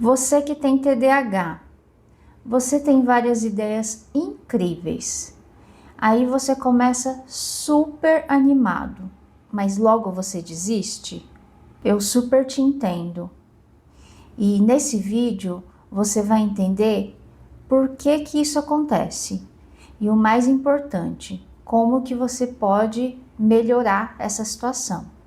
Você que tem TDAH, você tem várias ideias incríveis. Aí você começa super animado, mas logo você desiste? Eu super te entendo. E nesse vídeo você vai entender por que que isso acontece. E o mais importante, como que você pode melhorar essa situação.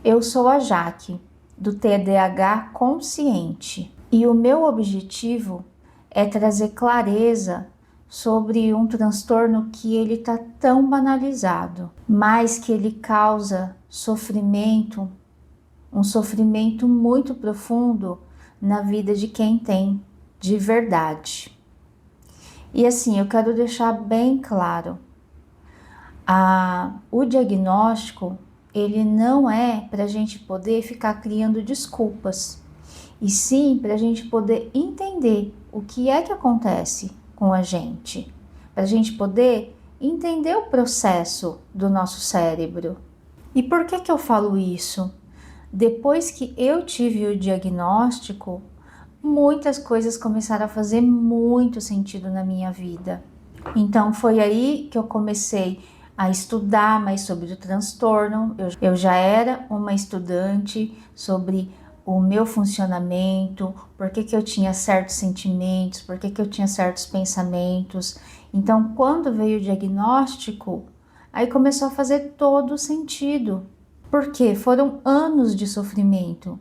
Eu sou a Jaque, do TDAH Consciente, e o meu objetivo é trazer clareza sobre um transtorno que ele está tão banalizado, mas que ele causa sofrimento, um sofrimento muito profundo na vida de quem tem de verdade. E assim, eu quero deixar bem claro, o diagnóstico, ele não é para a gente poder ficar criando desculpas, e sim para a gente poder entender o que é que acontece com a gente, para a gente poder entender o processo do nosso cérebro. E por que que eu falo isso? Depois que eu tive o diagnóstico, muitas coisas começaram a fazer muito sentido na minha vida. Então foi aí que eu comecei a estudar mais sobre o transtorno. Eu já era uma estudante sobre o meu funcionamento, por que que eu tinha certos sentimentos, por que que eu tinha certos pensamentos. Então, quando veio o diagnóstico, aí começou a fazer todo sentido. Porque foram anos de sofrimento.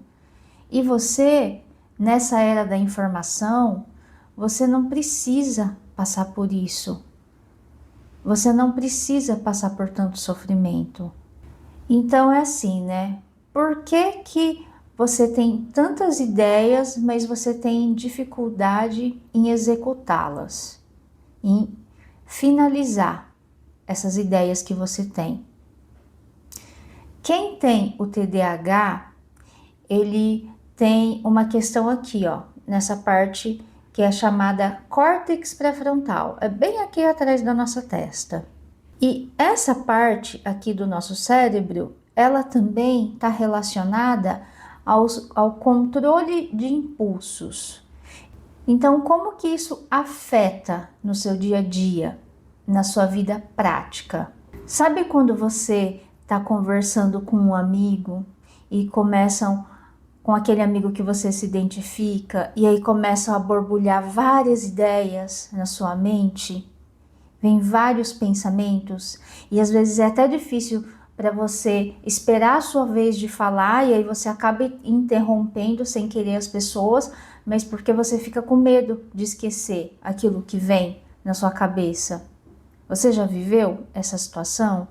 E você, nessa era da informação, você não precisa passar por isso. Você não precisa passar por tanto sofrimento. Então é assim, né? Por que que você tem tantas ideias, mas você tem dificuldade em executá-las, em finalizar essas ideias que você tem? Quem tem o TDAH, ele tem uma questão aqui, ó, nessa parte que é chamada córtex pré-frontal, é bem aqui atrás da nossa testa. E essa parte aqui do nosso cérebro, ela também está relacionada ao controle de impulsos. Então, como que isso afeta no seu dia a dia, na sua vida prática? Sabe quando você está conversando com um amigo e começam com aquele amigo que você se identifica e aí começam a borbulhar várias ideias na sua mente? Vem vários pensamentos e às vezes é até difícil para você esperar a sua vez de falar e aí você acaba interrompendo sem querer as pessoas, mas porque você fica com medo de esquecer aquilo que vem na sua cabeça. Você já viveu essa situação?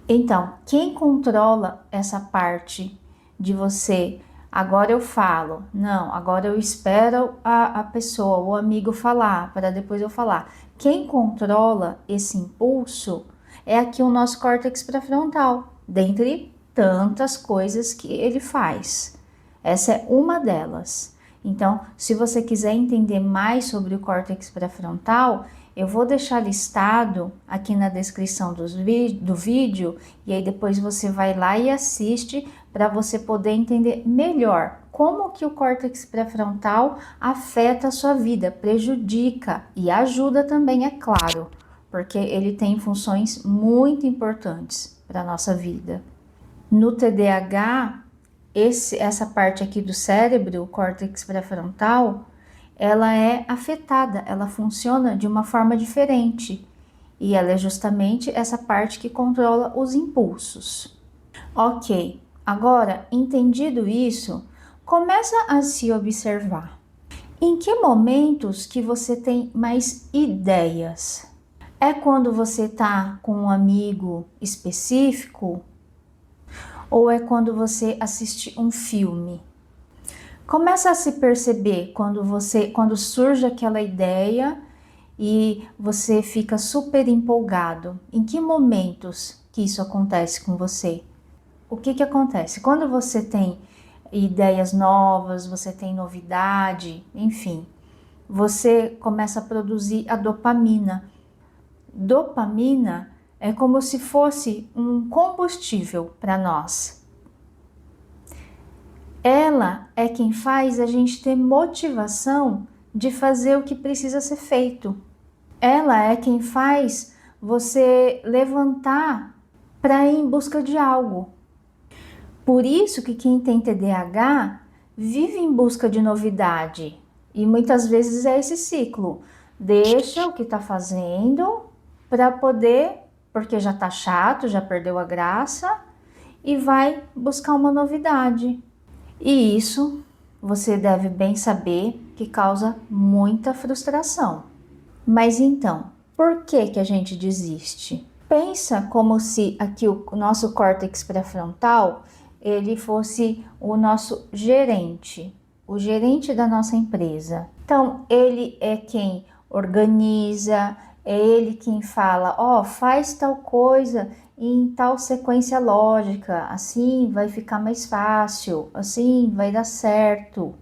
Então, quem controla essa parte de você? Agora eu falo, não, agora eu espero a pessoa, o amigo falar, para depois eu falar. Quem controla esse impulso é aqui o nosso córtex pré-frontal, dentre tantas coisas que ele faz. Essa é uma delas. Então, se você quiser entender mais sobre o córtex pré-frontal, eu vou deixar listado aqui na descrição do vídeo e aí depois você vai lá e assiste para você poder entender melhor como que o córtex pré-frontal afeta a sua vida, prejudica e ajuda também, é claro, porque ele tem funções muito importantes para a nossa vida. No TDAH, essa parte aqui do cérebro, o córtex pré-frontal, ela é afetada, ela funciona de uma forma diferente. E ela é justamente essa parte que controla os impulsos. Ok, agora, entendido isso, começa a se observar. Em que momentos que você tem mais ideias? É quando você está com um amigo específico? Ou é quando você assiste um filme? Começa a se perceber quando surge aquela ideia e você fica super empolgado. Em que momentos que isso acontece com você? O que que acontece? Quando você tem ideias novas, você tem novidade, enfim, você começa a produzir a dopamina. Dopamina É como se fosse um combustível para nós. Ela é quem faz a gente ter motivação de fazer o que precisa ser feito. Ela é quem faz você levantar para ir em busca de algo. Por isso que quem tem TDAH vive em busca de novidade. E muitas vezes é esse ciclo. Deixa o que está fazendo para poder, porque já está chato, já perdeu a graça, e vai buscar uma novidade. E isso você deve bem saber que causa muita frustração. Mas então, por que que a gente desiste? Pensa como se aqui o nosso córtex pré-frontal ele fosse o nosso gerente, o gerente da nossa empresa. Então, ele é quem organiza, é ele quem fala, ó, faz tal coisa em tal sequência lógica, assim vai ficar mais fácil, assim vai dar certo.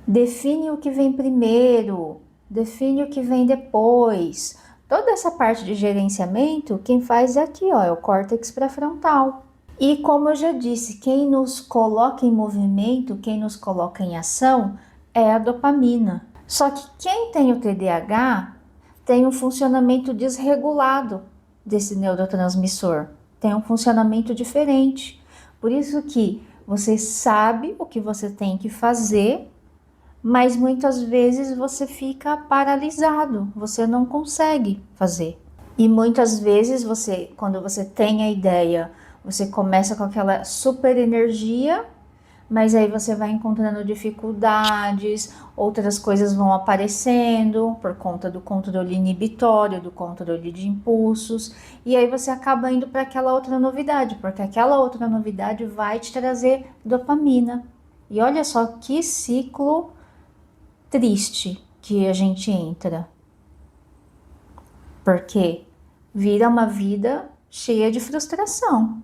Define o que vem primeiro, define o que vem depois. Toda essa parte de gerenciamento, quem faz é aqui, ó, é o córtex pré-frontal. E como eu já disse, quem nos coloca em movimento, quem nos coloca em ação é a dopamina. Só que quem tem o TDAH tem um funcionamento desregulado desse neurotransmissor, tem um funcionamento diferente. Por isso que você sabe o que você tem que fazer, mas muitas vezes você fica paralisado, você não consegue fazer. E muitas vezes você, quando você tem a ideia, você começa com aquela super energia, mas aí você vai encontrando dificuldades, outras coisas vão aparecendo por conta do controle inibitório, do controle de impulsos, e aí você acaba indo para aquela outra novidade, porque aquela outra novidade vai te trazer dopamina. E olha só que ciclo triste que a gente entra, porque vira uma vida cheia de frustração.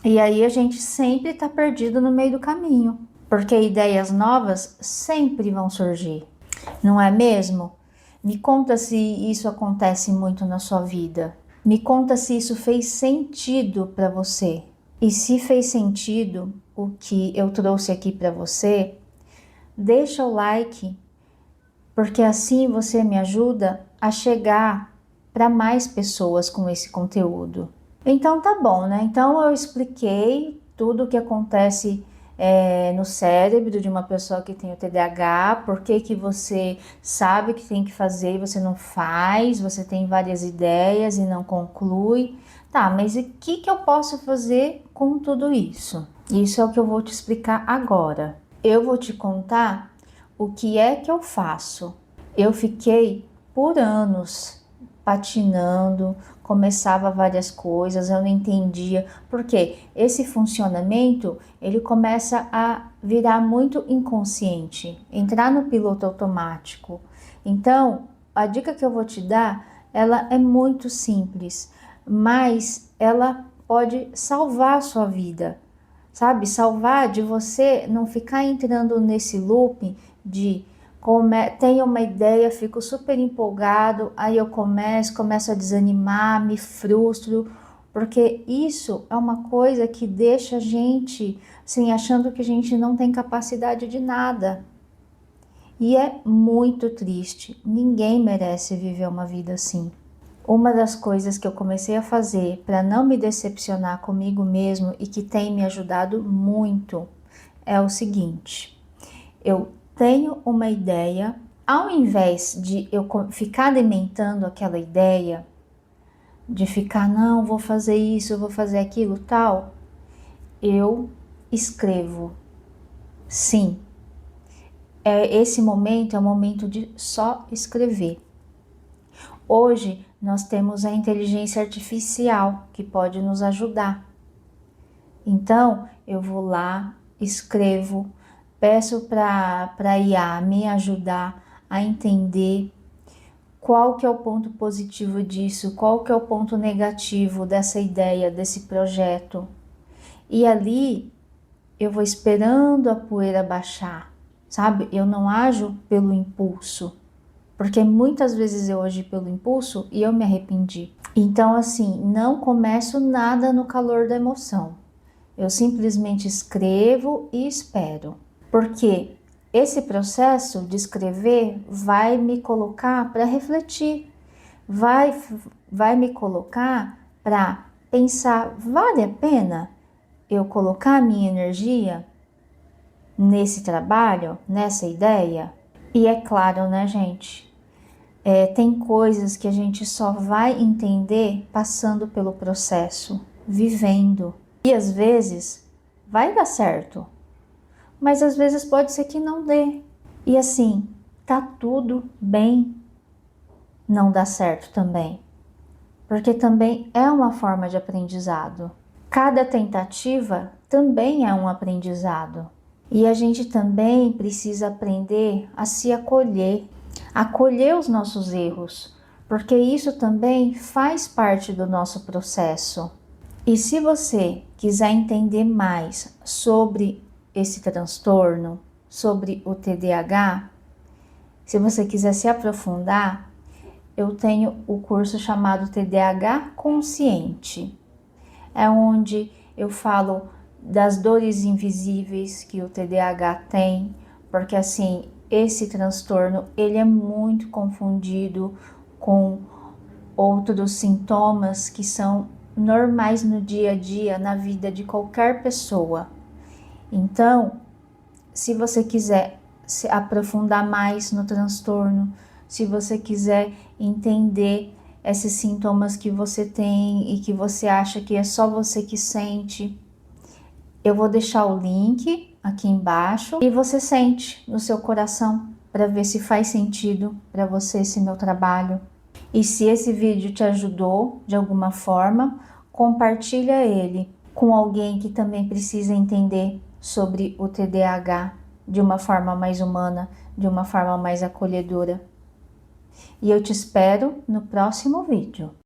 E aí a gente sempre está perdido no meio do caminho, porque ideias novas sempre vão surgir, não é mesmo? Me conta se isso acontece muito na sua vida. Me conta se isso fez sentido para você. E se fez sentido o que eu trouxe aqui para você, deixa o like, porque assim você me ajuda a chegar para mais pessoas com esse conteúdo. Então tá bom, né? Então eu expliquei tudo o que acontece no cérebro de uma pessoa que tem o TDAH, por que que você sabe que tem que fazer e você não faz, você tem várias ideias e não conclui. Tá, mas o que que eu posso fazer com tudo isso? Isso é o que eu vou te explicar agora. Eu vou te contar o que é que eu faço. Eu fiquei por anos patinando, começava várias coisas, eu não entendia, porque esse funcionamento, ele começa a virar muito inconsciente, entrar no piloto automático. Então, a dica que eu vou te dar, ela é muito simples, mas ela pode salvar a sua vida, sabe? Salvar de você não ficar entrando nesse loop de tenho uma ideia, fico super empolgado, aí eu começo a desanimar, me frustro, porque isso é uma coisa que deixa a gente assim, achando que a gente não tem capacidade de nada. E é muito triste, ninguém merece viver uma vida assim. Uma das coisas que eu comecei a fazer para não me decepcionar comigo mesmo e que tem me ajudado muito é o seguinte: eu tenho uma ideia, ao invés de eu ficar alimentando aquela ideia, de ficar, não, vou fazer isso, vou fazer aquilo, tal, eu escrevo. Sim, esse momento é o momento de só escrever. Hoje nós temos a inteligência artificial que pode nos ajudar. Então eu vou lá, escrevo, peço para a IA me ajudar a entender qual que é o ponto positivo disso, qual que é o ponto negativo dessa ideia, desse projeto. E ali eu vou esperando a poeira baixar, sabe? Eu não ajo pelo impulso, porque muitas vezes eu agi pelo impulso e eu me arrependi. Então, assim, não começo nada no calor da emoção. Eu simplesmente escrevo e espero. Porque esse processo de escrever vai me colocar para refletir, vai me colocar para pensar, vale a pena eu colocar minha energia nesse trabalho, nessa ideia? E é claro, né, gente? Tem coisas que a gente só vai entender passando pelo processo, vivendo. E às vezes vai dar certo, mas às vezes pode ser que não dê. E assim, tá tudo bem não dar certo também, porque também é uma forma de aprendizado. Cada tentativa também é um aprendizado. E a gente também precisa aprender a se acolher os nossos erros, porque isso também faz parte do nosso processo. E se você quiser entender mais sobre esse transtorno, sobre o TDAH, se você quiser se aprofundar, eu tenho o curso chamado TDAH Consciente. É onde eu falo das dores invisíveis que o TDAH tem, porque assim, esse transtorno, ele é muito confundido com outros sintomas que são normais no dia a dia, na vida de qualquer pessoa. Então, se você quiser se aprofundar mais no transtorno, se você quiser entender esses sintomas que você tem e que você acha que é só você que sente, eu vou deixar o link aqui embaixo e você sente no seu coração para ver se faz sentido para você esse meu trabalho. E se esse vídeo te ajudou de alguma forma, compartilha ele com alguém que também precisa entender sobre o TDAH de uma forma mais humana, de uma forma mais acolhedora. E eu te espero no próximo vídeo.